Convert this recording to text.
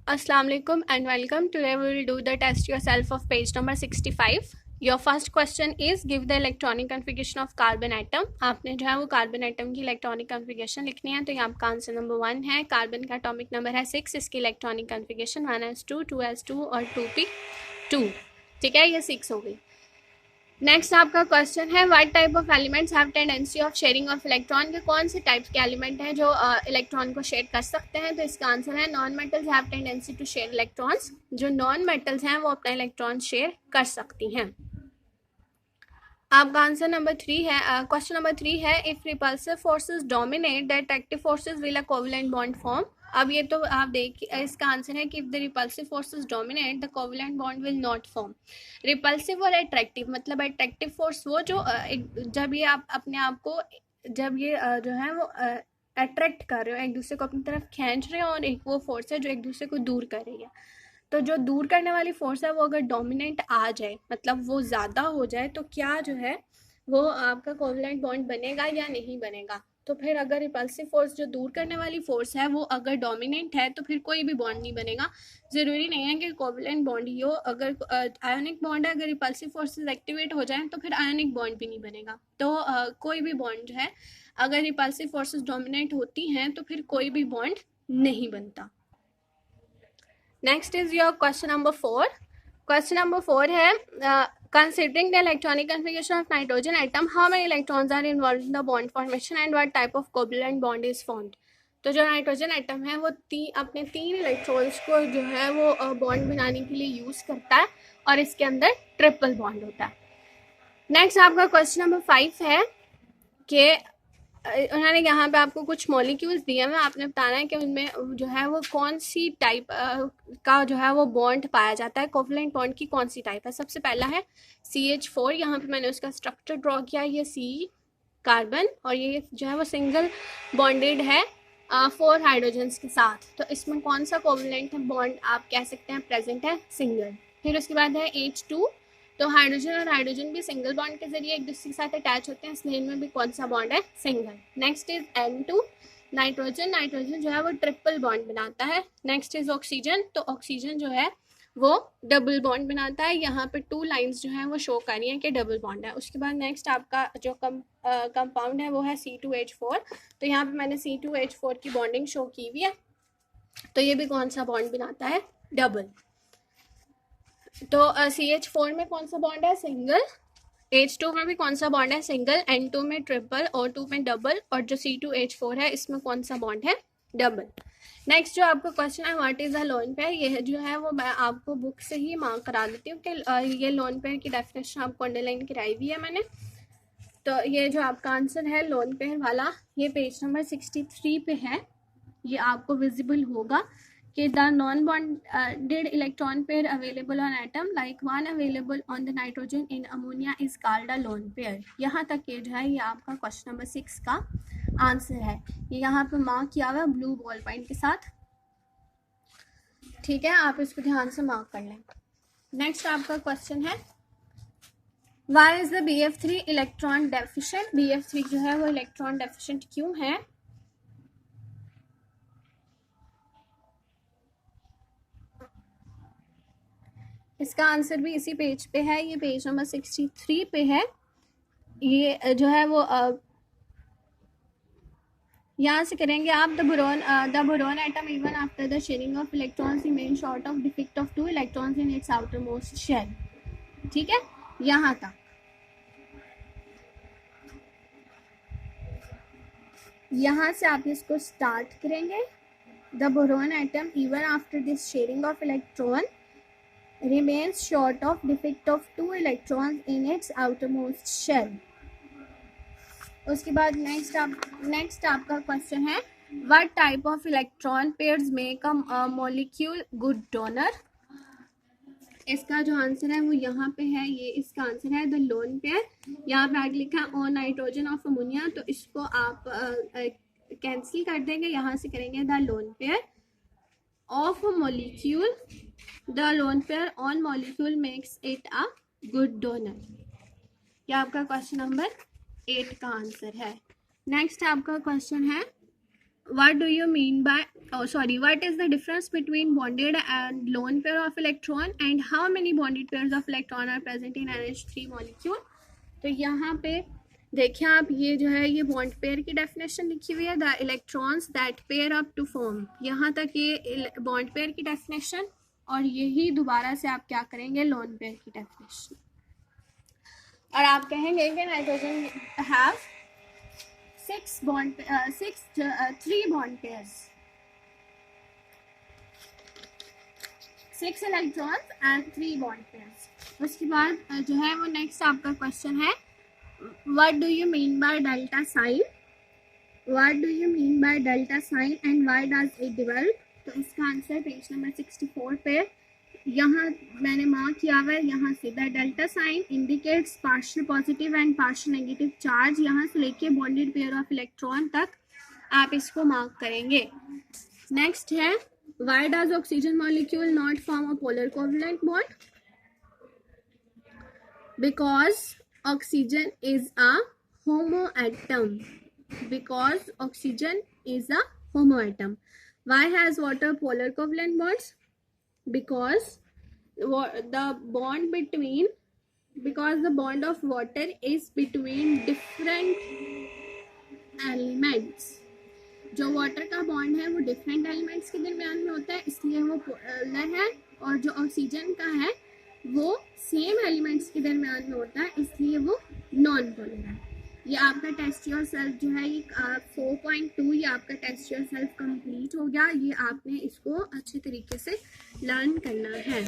Assalamu alaikum and welcome. Today we will do the test yourself of page number 65. Your first question is give the electronic configuration of carbon atom. आपने जो है वो carbon atom की electronic configuration लिखनी है, तो ये आपका आंसर नंबर 1 है. कार्बन का एटॉमिक नंबर है 6. इसकी इलेक्ट्रॉनिक कन्फिगरेशन 1s2, 2s2 और 2p2. ठीक है, ये 6 हो गई. नेक्स्ट आपका क्वेश्चन है what type of elements have tendency of sharing of electron. के कौन से टाइप के एलिमेंट हैं जो इलेक्ट्रॉन को शेयर कर सकते हैं. तो इसका आंसर है non metals have tendency to share electrons. जो नॉन मेटल्स हैं वो अपना इलेक्ट्रॉन शेयर कर सकती हैं. आपका आंसर नंबर 3 है. क्वेश्चन नंबर 3 है if repulsive forces dominate the attractive forces will a covalent bond form. अब ये तो आप देखिए, इसका आंसर है कि if the repulsive forces dominate the covalent bond will not form. Repulsive और अट्रैक्टिव मतलब अट्रैक्टिव फोर्स वो जो जब ये आप अपने आप को जब ये जो है वो अट्रैक्ट कर रहे हो, एक दूसरे को अपनी तरफ खींच रहे हो, और एक वो फोर्स है जो एक दूसरे को दूर कर रही है. तो जो दूर करने वाली फोर्स है वो अगर डोमिनेंट आ जाए, मतलब वो ज़्यादा हो जाए, तो क्या जो है वो आपका कोवेलेंट बॉन्ड बनेगा या नहीं बनेगा. तो फिर अगर रिपल्सिव फोर्स जो दूर करने वाली फोर्स है वो अगर डोमिनेंट है तो फिर कोई भी बॉन्ड नहीं बनेगा. ज़रूरी नहीं है कि कोवेलेंट बॉन्ड ही हो. अगर आयोनिक बॉन्ड है, अगर रिपल्सिव फोर्सेस एक्टिवेट हो जाए तो फिर आयोनिक बॉन्ड भी नहीं बनेगा. तो कोई भी बॉन्ड जो है अगर रिपल्सिव फोर्सेस डोमिनेट होती हैं तो फिर कोई भी बॉन्ड नहीं बनता. Next is your question number 4. Question number 4 है considering the electronic configuration of nitrogen atom, how many electrons are involved in the bond formation and what type of covalent bond is formed. तो जो nitrogen atom है वो अपने 3 electrons को जो है वो बॉन्ड बनाने के लिए यूज़ करता है और इसके अंदर ट्रिपल बॉन्ड होता है. नेक्स्ट आपका क्वेश्चन नंबर 5 है कि उन्होंने यहाँ पे आपको कुछ मॉलिक्यूल्स दिए हैं, आपने बताना है कि उनमें जो है वो कौन सी टाइप का जो है वो बॉन्ड पाया जाता है. कोवेलेंट बॉन्ड की कौन सी टाइप है. सबसे पहला है CH4. यहाँ पे मैंने उसका स्ट्रक्चर ड्रॉ किया. ये C कार्बन और ये जो है वो सिंगल बॉन्डेड है 4 हाइड्रोजन्स के साथ. तो इसमें कौन सा कोवेलेंट बॉन्ड आप कह सकते हैं प्रेजेंट है. सिंगल. फिर उसके बाद है H2. तो हाइड्रोजन और हाइड्रोजन भी सिंगल बॉन्ड के जरिए एक दूसरे के साथ अटैच होते हैं, इसलिए इनमें भी कौन सा बॉन्ड है. Single. Next is N2. Nitrogen. Nitrogen जो है वो ट्रिपल बॉन्ड बनाता है. Next is oxygen. तो ऑक्सीजन जो है वो डबल बॉन्ड बनाता है. यहाँ पे 2 लाइंस जो है वो शो कर रही हैं कि डबल बॉन्ड है. उसके बाद नेक्स्ट आपका जो कंपाउंड है वो है C2H4. तो यहाँ पे मैंने C2H4 की बॉन्डिंग शो की हुई है. तो ये भी कौन सा बॉन्ड बनाता है. डबल. तो CH4 में कौन सा बॉन्ड है. सिंगल. H2 में भी कौन सा बॉन्ड है. सिंगल. N2 में ट्रिपल. O2 में डबल. और जो C2H4 है इसमें कौन सा बॉन्ड है. डबल. नेक्स्ट जो आपका क्वेश्चन है what is a lone pair. ये जो है वो मैं आपको बुक से ही मार्क करा देती हूँ कि ये लोन पेयर की डेफिनेशन आपको अंडरलाइन कराई हुई है मैंने. तो ये जो आपका आंसर है लोन पेयर वाला, ये पेज नंबर 63 पे है. ये आपको विजिबल होगा कि the non-bonded electron pair available on atom like one available on the nitrogen in ammonia is called a lone pair. यहाँ तक ये जो है ये आपका क्वेश्चन नंबर 6 का आंसर है. ये यहाँ पे मार्क किया हुआ ब्लू बॉल पॉइंट के साथ. ठीक है, आप इसको ध्यान से मार्क कर लें. नेक्स्ट आपका क्वेश्चन है why is the BF3 electron deficient. BF3 जो है वो इलेक्ट्रॉन डेफिशिएंट क्यों है. इसका आंसर भी इसी पेज पे है. ये पेज नंबर 63 पे है. ये जो है वो यहाँ से करेंगे आप. The boron atom even after the sharing of electrons remain short of defect of 2 electrons in its outermost shell. ठीक है, यहाँ तक. यहाँ से आप इसको स्टार्ट करेंगे. The boron atom even after this sharing of electron remains short of defect of 2 electrons in its outermost shell. उसके बाद नेक्स्ट आपका क्वेश्चन है what type of electron pairs make a molecule good donor. इसका जो answer है वो यहाँ पे है. ये इसका आंसर है द लोन पेयर. यहाँ पे आगे लिखा है ऑन नाइट्रोजन ऑफ अमोनिया. तो इसको आप कैंसिल कर देंगे. यहाँ से करेंगे the lone pair of a molecule. The lone pair on molecule makes it a good donor. ये आपका क्वेश्चन नंबर 8 का आंसर है. नेक्स्ट आपका क्वेश्चन है what do you mean by what is the difference between bonded and lone pair of electron and how many bonded pairs of electron are present in NH3 molecule? तो यहाँ पे देखिए आप, ये जो है ये बॉन्ड पेयर की डेफिनेशन लिखी हुई है, the electrons that pair up to form, यहाँ तक ये बॉन्ड पेयर की डेफिनेशन, और यही दोबारा से आप क्या करेंगे, लोन पेयर की डेफिनेशन। और आप कहेंगे कि nitrogen have 3 bond pairs, 6 electrons and 3 bond pairs. उसके बाद जो है वो नेक्स्ट आपका क्वेश्चन है, what do you mean by delta sign, what do you mean by delta sign and why does it develop. तो इसका आंसर पेज नंबर 64 पे यहाँ मैंने मार्क किया हुआ है, यहाँ से the delta sign indicates partial positive and partial negative charge, यहाँ से लेके बॉन्डेड पेयर ऑफ इलेक्ट्रॉन तक आप इसको मार्क करेंगे। नेक्स्ट है, why does oxygen molecule not form a polar covalent bond, because oxygen is a homoatom, because oxygen is a homoatom. Why has water polar covalent bonds? Because the bond of water is between different elements. जो water का bond है वो different elements के दरमियान में होता है, इसलिए वो पोलर है, और जो ऑक्सीजन का है वो सेम एलिमेंट्स के दरमियान में होता है, इसलिए वो नॉन पोलर है। ये आपका टेस्ट योर सेल्फ जो है ये 4.2 ये आपका टेस्ट योर सेल्फ कंप्लीट हो गया। ये आपने इसको अच्छे तरीके से लर्न करना है।